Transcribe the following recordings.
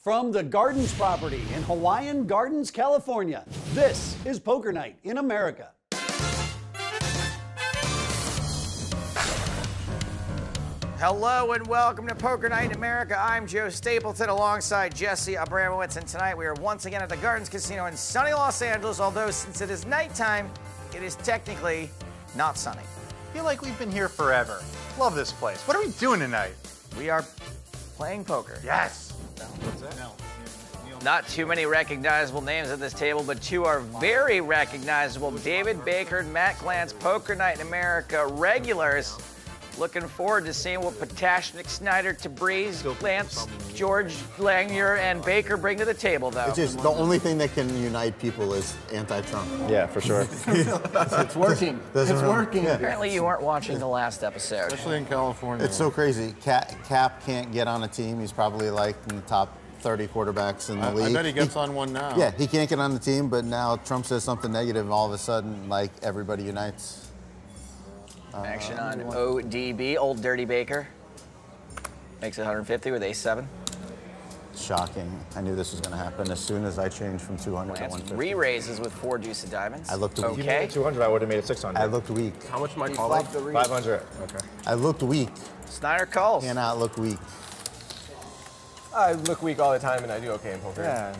From the Gardens property in Hawaiian Gardens, California, this is Poker Night in America. Hello and welcome to Poker Night in America. I'm Joe Stapleton alongside Jesse Abramowitz, and tonight we are once again at the Gardens Casino in sunny Los Angeles, although since it is nighttime, it is technically not sunny. I feel like we've been here forever. Love this place. What are we doing tonight? We are playing poker. Yes. What's that? No. Not too many recognizable names at this table, but two are very recognizable. David Baker and Matt Glantz, Poker Night in America regulars. Looking forward to seeing what Potashnik, Snyder, Tabriz, Glantz, George, Langmuir, and Baker bring to the table, though. It's just the only thing that can unite people is anti-Trump. Yeah, for sure. It's working. It's working. Yeah. Apparently you weren't watching the last episode. Especially in California. It's so crazy. Cap can't get on a team. He's probably like in the top 30 quarterbacks in the league. I bet he gets on one now. Yeah, he can't get on the team, but now Trump says something negative, and all of a sudden, like, everybody unites. Action on ODB, Old Dirty Baker. Makes it 150 with ace-7. Shocking. I knew this was going to happen as soon as I changed from 200 to 150. Re-raises with 4 deuce of diamonds. I looked weak. If you made it 200, I would have made it 600. I looked weak. How much am I calling? 500. Okay. I looked weak. Snyder calls. Cannot look weak. I look weak all the time, and I do okay in poker. Yeah.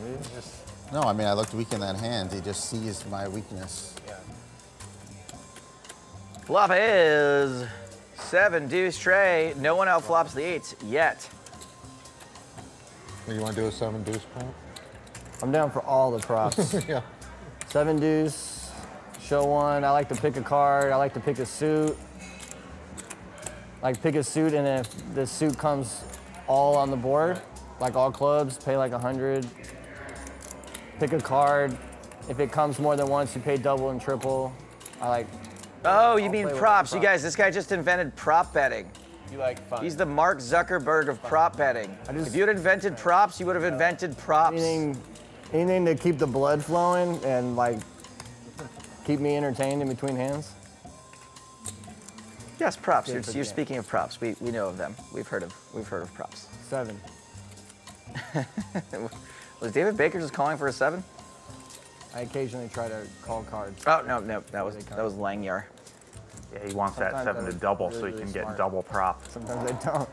No, I mean, I looked weak in that hand. He just sees my weakness. Yeah. Flop is 7 deuce tray. No one outflops the 8s yet. You want to do a 7 deuce prop? I'm down for all the props. Yeah. 7 deuce, show 1. I like to pick a card. I like to pick a suit. Like pick a suit, and if the suit comes all on the board, like all clubs, pay like 100. Pick a card. If it comes more than once, you pay double and triple. I like. Oh, you mean props. You guys, this guy just invented prop betting. You like fun. He's the Mark Zuckerberg of prop betting. If you had invented props, you would have invented props. Anything to keep the blood flowing and like keep me entertained in between hands. Yes, props. You're speaking of props. We know of them. We've heard of props. 7. Was David Baker just calling for a 7? I occasionally try to call cards. Oh no, that was Langmuir. Yeah, he wants that 7 to double so he can get double prop. Sometimes I don't.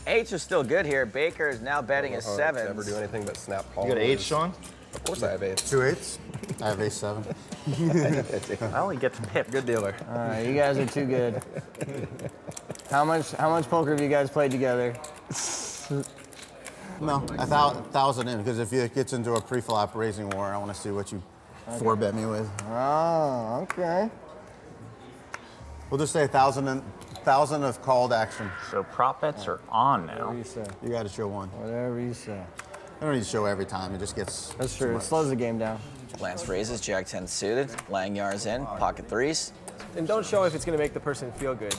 8s are still good here. Baker is now betting a 7. Never do anything but snap calls. You got 8, Sean? Of course I have 8. 2 8s? I have ace-7. I only get to pick. Good dealer. All right, you guys are too good. How much poker have you guys played together? No, 1,000 in, because if it gets into a pre-flop raising war, I want to see what you 4-bet me with. Oh, okay. We'll just say 1,000 of called action. So prop bets are on now. Whatever you say. You got to show 1. Whatever you say. I don't need to show every time. It just gets. That's true. It slows the game down. Glantz raises, Jack 10 suited. Langmuir's in, pocket 3s. And don't show if it's going to make the person feel good.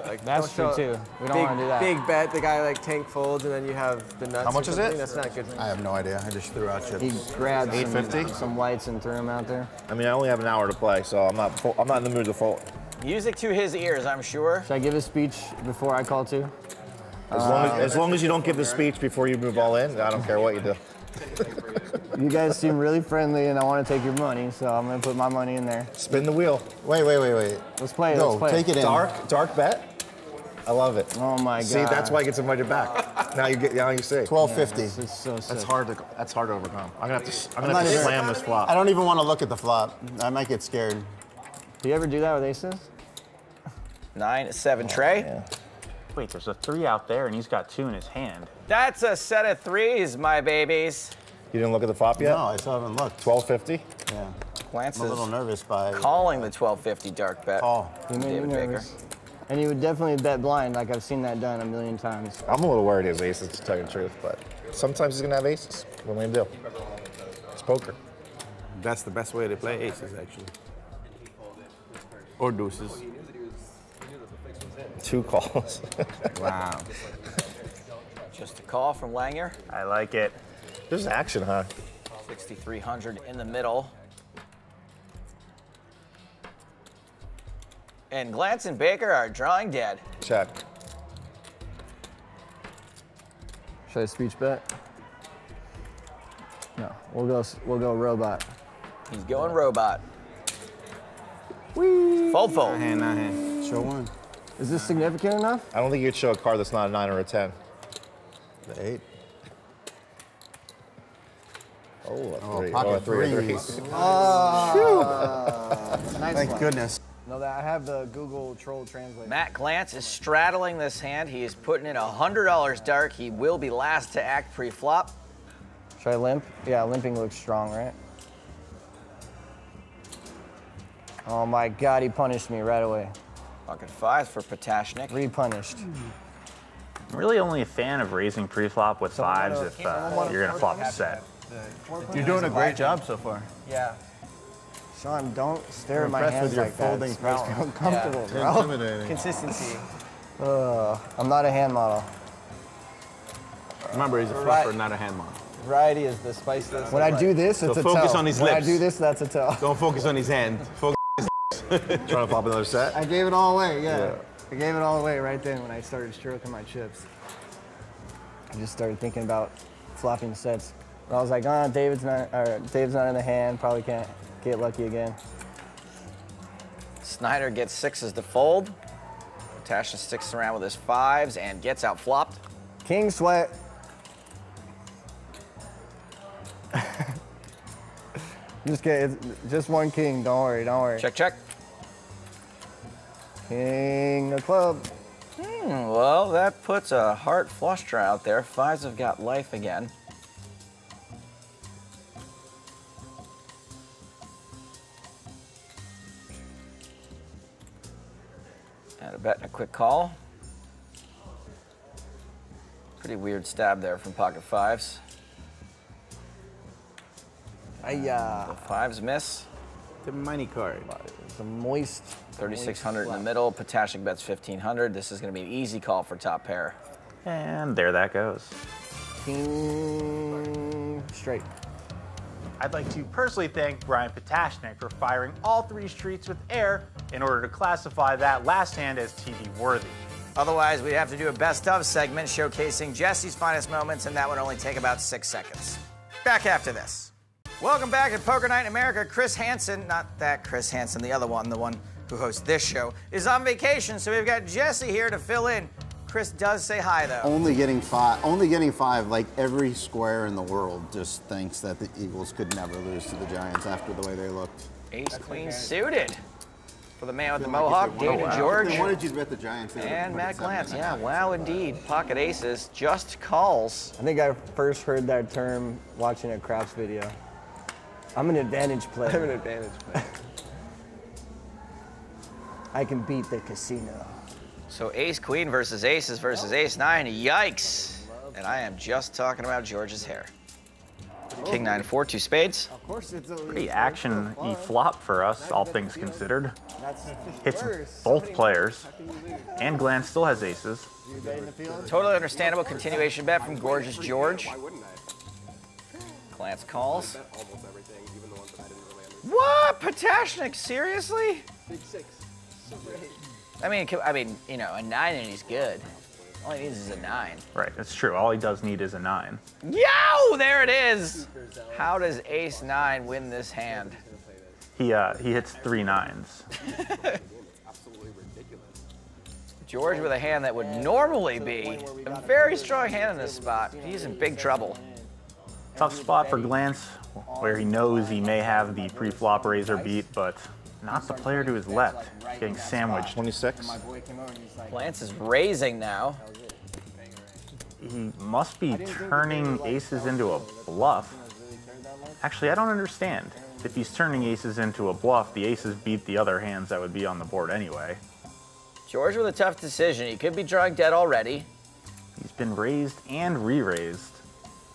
Like, That's true too. We don't want to do that. Big bet, the guy like tank folds, and then you have the nuts. How much is it? That's not good. I have no idea. I just threw out chips. He grabbed $8.50? some whites and threw them out there. I mean, I only have an hour to play, so I'm not in the mood to fold. Music to his ears, I'm sure. Should I give a speech before I call 2? As long as you don't give the speech before you move all in, I don't care what you do. You guys seem really friendly, and I want to take your money, so I'm going to put my money in there. Spin the wheel. Wait. Let's play it. No, Let's play take it in. Dark bet? I love it. Oh my God. See, that's why it gets invited back. Now you see. 1250. This is so sick. That's hard to overcome. I'm gonna have to slam this flop. I don't even want to look at the flop. I might get scared. Do you ever do that with aces? 9, 7 tray. Yeah. Wait, there's a 3 out there and he's got 2 in his hand. That's a set of 3s, my babies. You didn't look at the flop yet? No, I still haven't looked. 1250? Yeah. Glantz I'm a little is nervous by calling the 1250 dark bet. call. You made me David Baker. nervous. And you would definitely bet blind, like I've seen that done a million times. I'm a little worried he has aces, to tell you the truth, but sometimes he's gonna have aces. What am I gonna do? It's poker. That's the best way to play aces, actually. Or deuces. 2 calls. Wow. Just a call from Langmuir. I like it. There's action, huh? 6,300 in the middle. And Glantz and Baker are drawing dead. Check. Should I speech bet? No, we'll go robot. He's going robot. Fold, fold. Not hand. Show one. Is this significant enough? I don't think you'd show a card that's not a 9 or a 10. The 8. Oh, a 3. pocket Oh, a 3 or threes. 3. Nice Thank one. goodness. No, that I have the Google Troll Translate. Matt Glantz is straddling this hand. He is putting in $100 dark. He will be last to act pre-flop. Should I limp? Yeah, limping looks strong, right? Oh my God, he punished me right away. Pocket 5s for Patashnik. Re-punished. I'm really only a fan of raising pre-flop with 5s if you're gonna flop a set. You're doing a great job so far. Yeah. Sean, don't stare at my impressed hands with your like that. folding It makes me power. uncomfortable, bro. Intimidating. Consistency. I'm not a hand model. Remember, he's a fluffer, not a hand model. Variety is the spice. When I do this, it's a tell. focus on his when lips. I do this, that's a tell. Don't focus on his hand. Focus. Trying to flop another set? I gave it all away, yeah. I gave it all away right then when I started stroking my chips. I just started thinking about flopping sets. And I was like, oh, Dave's not in the hand, probably can't get lucky again. Snyder gets 6s to fold. Patashnik sticks around with his 5s and gets out flopped. King sweat. Just one king, don't worry, don't worry. Check, check. King of club. Well, that puts a heart flush draw out there. 5s have got life again. And a bet and a quick call. Pretty weird stab there from pocket 5s. The 5s miss. The money card. It's a moist. 3,600 in the middle. Patashnik bets 1,500. This is going to be an easy call for top pair. And there that goes. King straight. I'd like to personally thank Brian Patashnik for firing all 3 streets with air in order to classify that last hand as TV worthy. Otherwise, we'd have to do a best of segment showcasing Jesse's finest moments, and that would only take about 6 seconds. Back after this. Welcome back to Poker Night in America. Chris Hansen, not that Chris Hansen, the other one, the one who hosts this show, is on vacation, so we've got Jesse here to fill in. Chris does say hi, though. Only getting 5. Like every square in the world just thinks that the Eagles could never lose to the Giants after the way they looked. Ace queen suited for the man with the mohawk, David George. They wanted you to bet the Giants. And Matt Glantz, yeah, wow, indeed. Pocket aces, just calls. I think I first heard that term watching a craps video. I'm an advantage player. I'm an advantage player. I can beat the casino. So ace queen versus aces versus ace 9, yikes. And I am just talking about George's hair. King 9, 4, 2 spades. Of course, it's Pretty action-y flop for us, all things considered. Hits both players. And Glantz still has aces. Totally understandable continuation bet from Gorgeous George. Glantz calls. What? Patashnik, seriously? I mean, you know, a 9 and he's good. All he needs is a 9. Right, that's true. All he does need is a 9. Yo, there it is. How does ace 9 win this hand? He hits 3 9s. George with a hand that would normally be a very strong hand in this spot. He's in big trouble. Tough spot for Glantz, where he knows he may have the pre-flop razor beat, but not the player to his left. Getting sandwiched. 26. Glantz is raising now. He must be turning aces into a bluff. Actually, I don't understand. If he's turning aces into a bluff, the aces beat the other hands that would be on the board anyway. George with a tough decision. He could be drawing dead already. He's been raised and re-raised.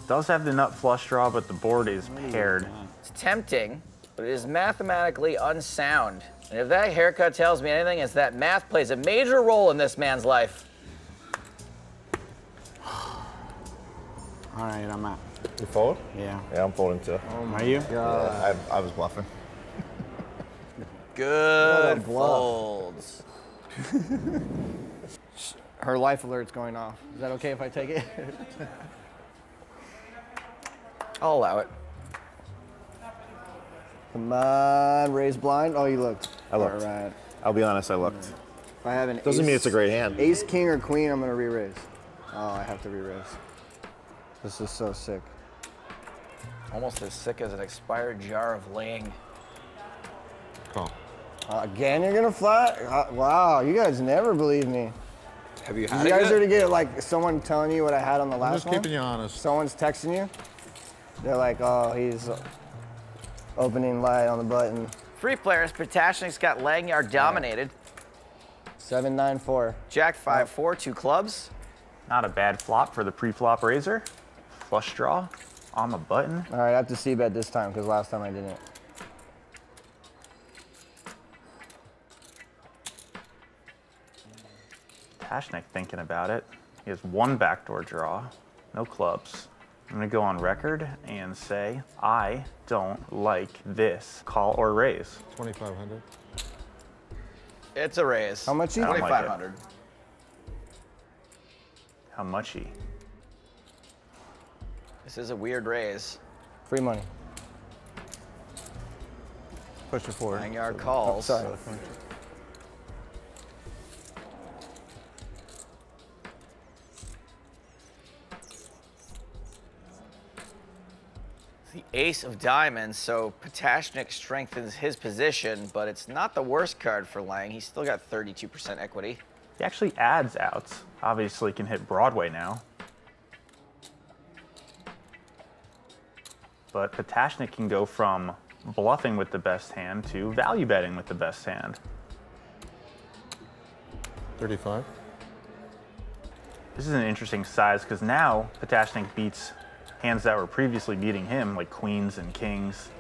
Does have the nut flush draw, but the board is paired. It's tempting, but it is mathematically unsound. And if that haircut tells me anything, it's that math plays a major role in this man's life. All right, I'm out. You fold? Yeah. Yeah, I'm folding too. Are you? Yeah, I was bluffing. Good folds. Her life alert's going off. Is that okay if I take it? I'll allow it. Come on, raise blind. Oh, you looked. I looked. All right. I'll be honest, I looked. If I have an Doesn't ace, mean it's a great hand. Ace, king, or queen, I'm gonna re-raise. Oh, I have to re-raise. This is so sick. Almost as sick as an expired jar of laying. Call. Again, you're gonna flat? Wow, you guys never believe me. Have you Did had you it guys yet? already get like someone telling you what I had on the I'm last just one? keeping you honest. Someone's texting you. They're like, oh, he's opening light on the button. Free players, Potashnik's got Langyard dominated. 7-9-4. Jack 5-4, 2 clubs. Not a bad flop for the pre-flop raiser. Flush draw on the button. All right, I have to c-bet this time because last time I didn't. Potashnik thinking about it. He has one backdoor draw, no clubs. I'm gonna go on record and say, I don't like this. Call or raise. 2,500. It's a raise. How much? I don't like it. 2,500. How muchy? This is a weird raise. Free money. Push it forward. Langyard calls. Sorry. The ace of diamonds, so Potashnik strengthens his position, but it's not the worst card for Lang. He's still got 32% equity. He actually adds outs. Obviously can hit Broadway now. But Potashnik can go from bluffing with the best hand to value betting with the best hand. 35. This is an interesting size because now Potashnik beats hands that were previously beating him, like queens and kings.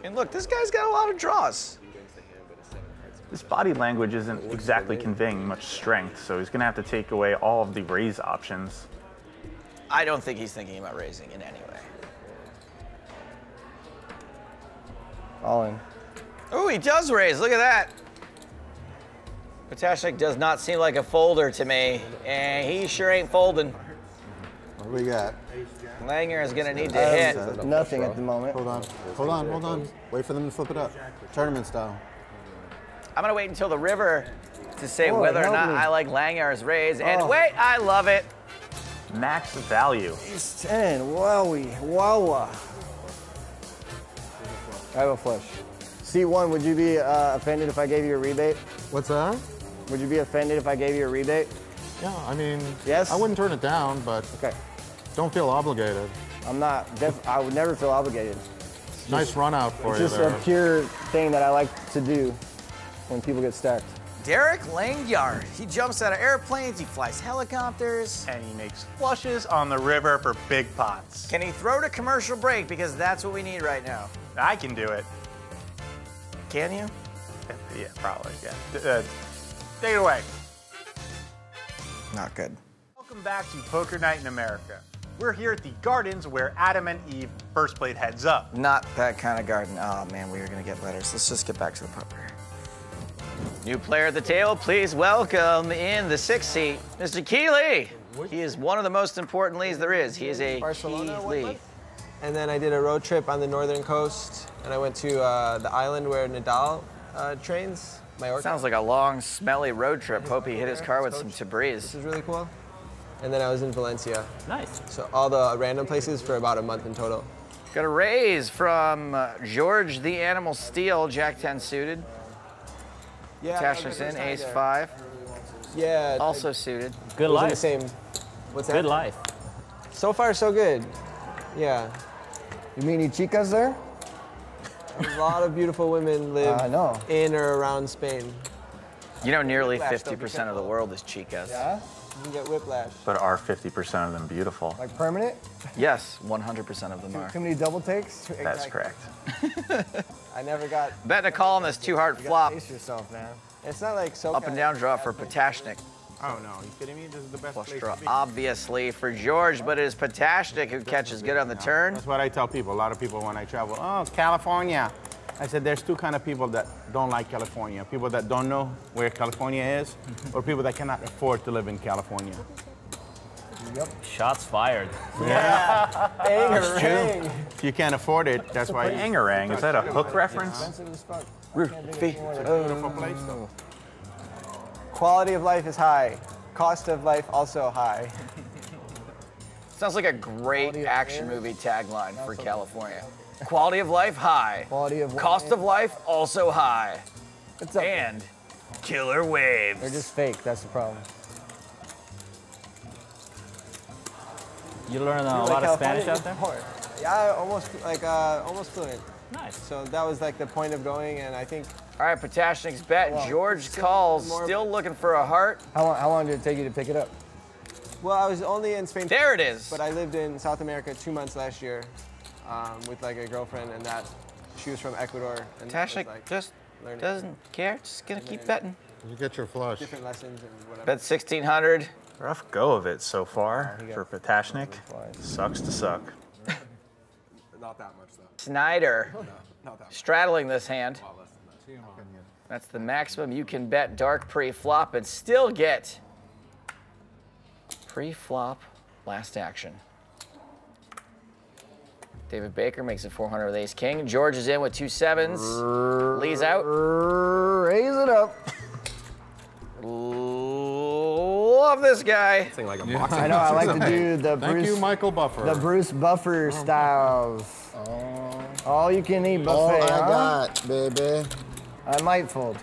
And look, this guy's got a lot of draws. This body language isn't exactly conveying much strength, so he's gonna have to take away all of the raise options. I don't think he's thinking about raising in any way. All in. Oh, he does raise. Look at that. Potashnik does not seem like a folder to me, and he sure ain't folding. What do we got? Langer is going to need to hit. Nothing at the moment. Hold on. Hold on. Hold on. Wait for them to flip it up. Tournament style. I'm going to wait until the river to say Oh, whether or help not me. I like Langer's raise. And Oh. wait, I love it. Max value. Ace 10. Wowie. Wawa. I have a flush. C1, would you be offended if I gave you a rebate? What's that? Would you be offended if I gave you a rebate? Yeah, I mean, Yes? I wouldn't turn it down, but Okay. don't feel obligated. I'm not, I would never feel obligated. Nice run out for It's you just there. a pure thing that I like to do when people get stacked. Derek Langyard. He jumps out of airplanes, he flies helicopters. And he makes flushes on the river for big pots. Can he throw to commercial break? Because that's what we need right now. I can do it. Can you? Yeah, probably, yeah. Take it away. Not good. Welcome back to Poker Night in America. We're here at the Gardens where Adam and Eve first played heads up. Not that kind of garden. Oh man, we are gonna get letters. Let's just get back to the poker. New player at the table, please welcome in the 6th seat, Mr. Keeley. He is one of the most important leads there is. He is a Keeley. And then I did a road trip on the northern coast, and I went to the island where Nadal trains, Mallorca. Sounds like a long, smelly road trip. Hope he hit his car with some Tabriz. This is really cool. And then I was in Valencia. Nice. So all the random places for about a month in total. Got a raise from George the Animal Steel, Jack 10 suited. Yeah. Tashner's in, ace 5. Yeah. Also suited. Good life. The same. What's that? Good life. So far, so good. Yeah. You meet any chicas there? A lot of beautiful women live I know. in or around Spain. You know, nearly 50% of the world is chicas. Yeah? You can get whiplash. But are 50% of them beautiful? Like permanent? Yes, 100% of them are. Too many double takes? That's correct. I never got. Betting a call on this 2-heart flop. Pace yourself, man. It's not like so. Up and down draw for Potashnik. Oh, no. Are you kidding me? This is the best Flush place draw, to be. obviously, for George, but it is Potashnik who catches good on the turn. That's what I tell people. A lot of people when I travel, oh, California. I said there's two kind of people that don't like California. People that don't know where California is, or people that cannot afford to live in California. Shots fired. Yeah. Bangarang. If you can't afford it, that's why. Bangarang, is that a hook reference? Beautiful place, though. Quality of life is high. Cost of life also high. Sounds like a great action movie tagline for California. Quality of life high. Quality of Cost of life also high. It's up there. And killer waves. They're just fake. That's the problem. You learn a lot of Spanish out there? Yeah, almost fluent. Nice. So that was like the point of going, and I think. All right, Potashnik's bet. George calls, still looking for a heart. How long did it take you to pick it up? Well, I was only in Spain. There it is. But I lived in South America 2 months last year with like a girlfriend, and she was from Ecuador. And Potashnik like, just doesn't care. Just gonna keep betting. You get your flush. Different lessons and whatever. Bet 1,600. Rough go of it so far for Potashnik. Sucks to suck. Not that much, though. Snyder straddling this hand. That's the maximum you can bet dark pre-flop and still get pre-flop last action. David Baker makes it 400 with ace king. George is in with 2 sevens. Lee's out. Raise it up. Love this guy. Like a I know. I like to do the Thank Bruce. you, Michael Buffer. The Bruce Buffer styles. All you can eat buffet. All I huh? got, baby. I might fold.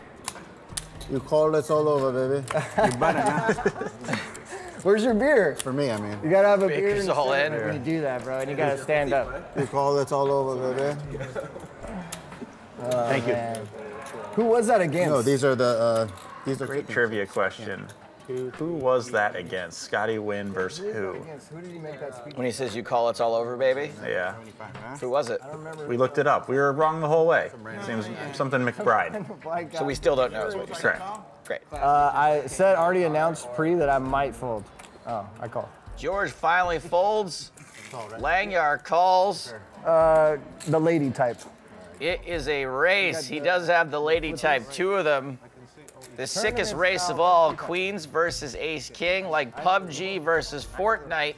You call this all over, baby. You better not. Where's your beer? For me, I mean. You gotta have a beer Baker's all in. when you do that, bro, and you gotta stand up. You call this all over, baby. Thank you. Man. Who was that against? No, these are Great trivia question. Who was that against? Scotty Wynn versus who? Who did he make that speech? When he says you call it's all over, baby. Yeah. Who was it? We looked it up. We were wrong the whole way. Seems something McBride. So we still don't know is what you're saying. Correct. Great. I said already announced pre that I might fold. Oh, I call. George finally folds. Langyar calls. The lady type. It is a race. He does have the lady type, 2 of them. The sickest race of all, Queens versus Ace King, like PUBG versus Fortnite.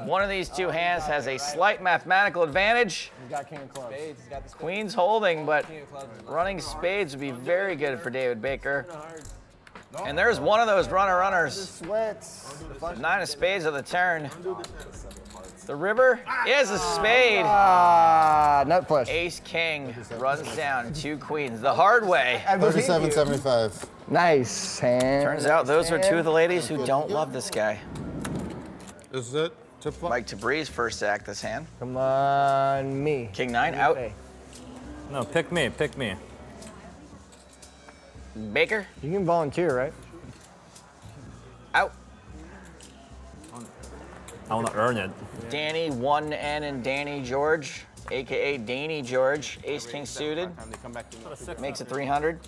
One of these 2 hands has a slight mathematical advantage. He's got king of clubs. Queen's holding, but running spades would be very good for David Baker. And there's one of those runners. Sweats. 9 of spades on the turn. The river is a spade. Nut flush. Ace King runs down 2 queens the hard way. 37.75. Nice hand. Turns out those are 2 of the ladies who don't love this guy. Is it tip flop? Mike Tabriz first act this hand. Come on, me. King 9 out. No, pick me, pick me. Baker You can volunteer, right? out. I want to earn it. Danny 1N and Danny George, aka Danny George. Ace King suited. Makes it 300.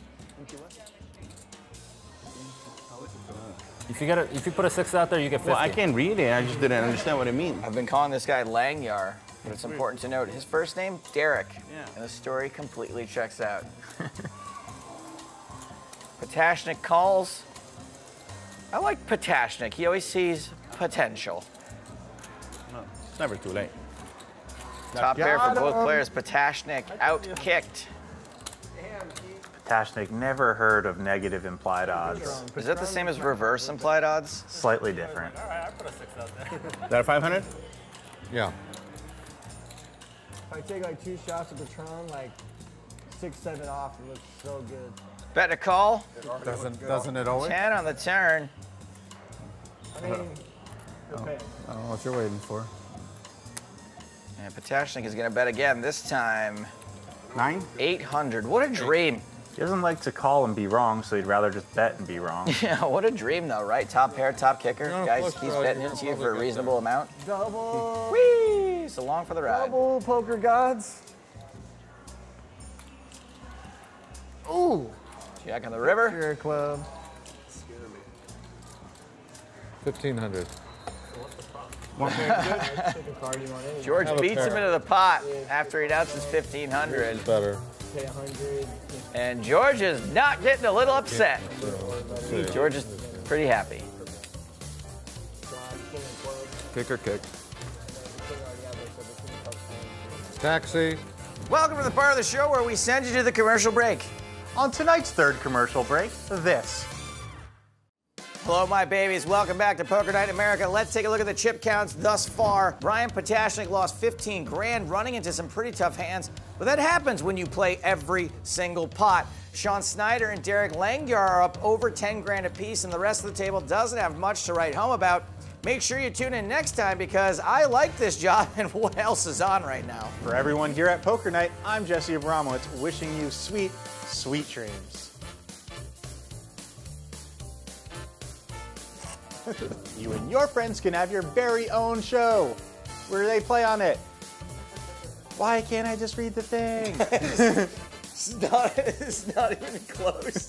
If you put a 6 out there, you get 50. Well, I can't read it. I just didn't understand what it means. I've been calling this guy Langyar, but it's important to note his first name, Derek. And the story completely checks out. Potashnik calls. I like Potashnik. He always sees potential. It's never too late. Top pair for both players. Potashnik out-kicked. Potashnik never heard of negative implied odds. Is that the same as reverse implied odds? Slightly different. Is that a 500? Yeah. If I take like 2 shots of Patron, like 6, 7 off, it looks so good. Bet to call. Doesn't it always? 10 on the turn. I mean, okay. I don't know what you're waiting for. And Potashnik is going to bet again, this time 9? 800. What a dream. He doesn't like to call and be wrong, so he'd rather just bet and be wrong. Yeah, what a dream though, right? Top pair, top kicker. Guys keeps betting into you for a reasonable amount. Double. Whee! So long for the ride. Double poker gods. Ooh. Jack on the river. Your club. 1,500. George beats him into the pot after he announces 1,500. Better. Pay 100. And George is not getting a little upset. George is pretty happy. Kick or kick. Taxi. Welcome to the part of the show where we send you to the commercial break. On tonight's third commercial break, this. Hello, my babies. Welcome back to Poker Night in America. Let's take a look at the chip counts thus far. Brian Potashnik lost 15 grand running into some pretty tough hands, but that happens when you play every single pot. Sean Snyder and Derek Langyar are up over 10 grand apiece, and the rest of the table doesn't have much to write home about. Make sure you tune in next time because I like this job and what else is on right now. For everyone here at Poker Night, I'm Jesse Abramowitz, wishing you sweet, sweet dreams. You and your friends can have your very own show where they play on it. Why can't I just read the thing? It's not even close.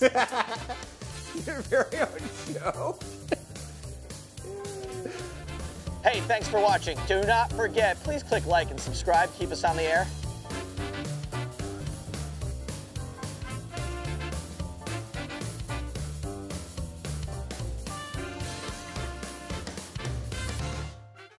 Your very own show. Hey, thanks for watching. Do not forget, please click like and subscribe. Keep us on the air.